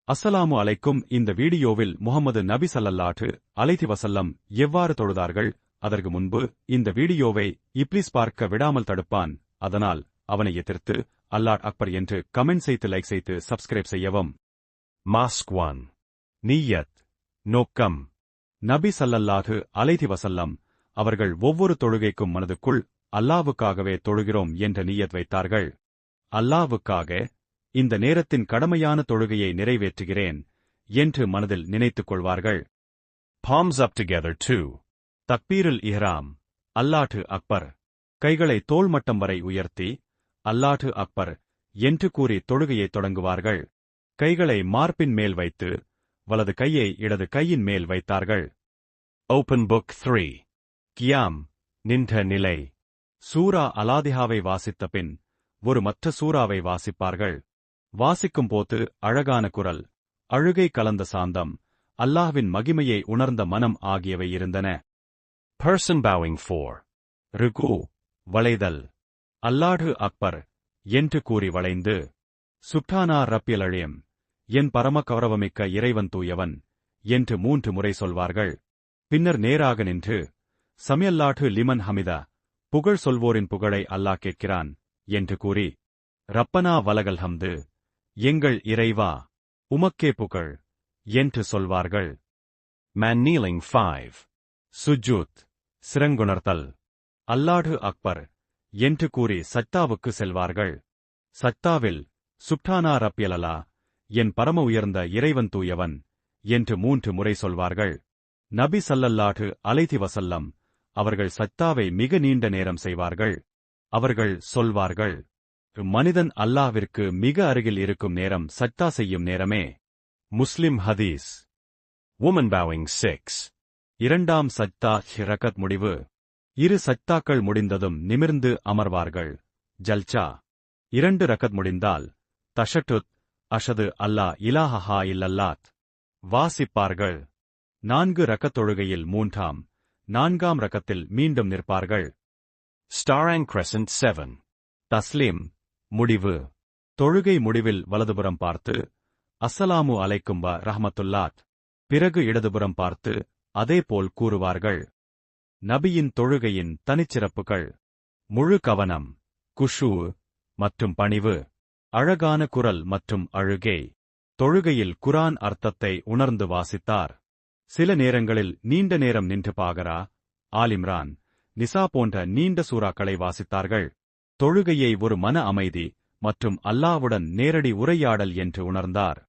அஸ்ஸலாமு அலைக்கும். இந்த வீடியோவில் முஹம்மது நபி ஸல்லல்லாஹு அலைஹி வஸல்லம் எவ்வாறு தொழுதார்கள். அதற்கு முன்பு இந்த வீடியோவை இப்லீஸ் பார்க்க விடாமல் தடுப்பான். அதனால் அவனை எதிர்த்து அல்லாஹ் அக்பர் என்று கமெண்ட் செய்து லைக் செய்து சப்ஸ்கிரைப் செய்யவும். மாஸ்க் 1. நிய்யத், நோக்கம். நபி ஸல்லல்லாஹு அலைஹி வஸல்லம் அவர்கள் ஒவ்வொரு தொழுகைக்கும் மனதுக்குள் அல்லாஹ்வுக்காகவே தொழுகிறோம் என்ற நிய்யத் வைத்தார்கள். அல்லாஹ்வுக்காக இந்த நேரத்தின் கடமையான தொழுகையை நிறைவேற்றுகிறேன் என்று மனதில் நினைத்துக் கொள்வார்கள். Palms up together 2. தக்பீருல் இஹ்ராம், அல்லாஹு அக்பர். கைகளை தோள் மட்டம் வரை உயர்த்தி அல்லாஹு அக்பர் என்று கூறி தொழுகையை தொடங்குவார்கள். கைகளை மார்பின் மேல் வைத்து வலது கையை இடது கையின் மேல் வைத்தார்கள். Open Book 3. கியாம், நின்ற நிலை. சூரா அலாதிஹாவை வாசித்த பின் ஒரு மற்ற சூறாவை வாசிப்பார்கள். வாசிக்கும் போது அழகான குரல், அழுகை கலந்த சாந்தம், அல்லாஹ்வின் மகிமையை உணர்ந்த மனம் ஆகியவை இருந்தன. Person bowing 4. ருக்கு, வளைதல். அல்லாஹு அக்பர் என்று கூறி வளைந்து, சுப்ஹானா ரப்பியல் அலீம், என் பரம கௌரவமிக்க இறைவன் தூயவன் என்று 3 முறை சொல்வார்கள். பின்னர் நேராக நின்று சமியல்லாஹு லிமன் ஹமிதா, புகழ் சொல்வோரின் புகழை அல்லாஹ் கேட்கிறான் என்று கூறி, ரப்பனா வலகல் ஹம்து, எங்கள் இறைவா உமக்கே புகழ் என்று சொல்வார்கள். Man kneeling 5. சுஜூத், சிரங்குணர்த்தல். அல்லாஹு அக்பர் என்று கூறி சஜ்தாவுக்கு செல்வார்கள். சஜ்தாவில் சுப்ஹானா ரப்பியல் அலா, என் பரம உயர்ந்த இறைவன் தூயவன் என்று 3 முறை சொல்வார்கள். நபி ஸல்லல்லாஹு அலைஹி வஸல்லம் அவர்கள் சஜ்தாவை மிக நீண்ட நேரம் செய்வார்கள். அவர்கள் சொல்வார்கள், மனிதன் அல்லாஹ்விற்கு மிக அருகில் இருக்கும் நேரம் சஜ்தா செய்யும் நேரமே. முஸ்லிம் ஹதீஸ். Woman bowing 6. இரண்டாம் சஜ்தா ரகத் முடிவு. 2 சஜ்தாக்கள் முடிந்ததும் நிமிர்ந்து அமர்வார்கள். ஜல்சா. 2 ரகத் முடிந்தால் தஷட்டுத், அஷது அல்லா இலாஹா இல்லல்லாத் வாசிப்பார்கள். 4 ரகத் தொழுகையில் 4ஆம் ரகத்தில் மீண்டும் நிற்பார்கள். Star and Crescent 7. தஸ்லீம், முடிவு. தொழுகை முடிவில் வலதுபுறம் பார்த்து அஸ்ஸலாமு அலைக்கும் வ ரஹ்மத்துல்லாஹ், பிறகு இடதுபுறம் பார்த்து அதேபோல் கூறுவார்கள். நபியின் தொழுகையின் தனிச்சிறப்புகள். முழு கவனம், குஷூ மற்றும் பணிவு, அழகான குரல் மற்றும் அழுகை. தொழுகையில் குர்ஆன் அர்த்தத்தை உணர்ந்து வாசித்தார். சில நேரங்களில் நீண்ட நேரம் நின்று பாகரா, ஆலிம்ரான், நிசா போன்ற நீண்ட சூறாக்களை வாசித்தார்கள். தொழுகையை ஒரு மன அமைதி மற்றும் அல்லாஹ்வுடன் நேரடி உரையாடல் என்று உணர்ந்தார்.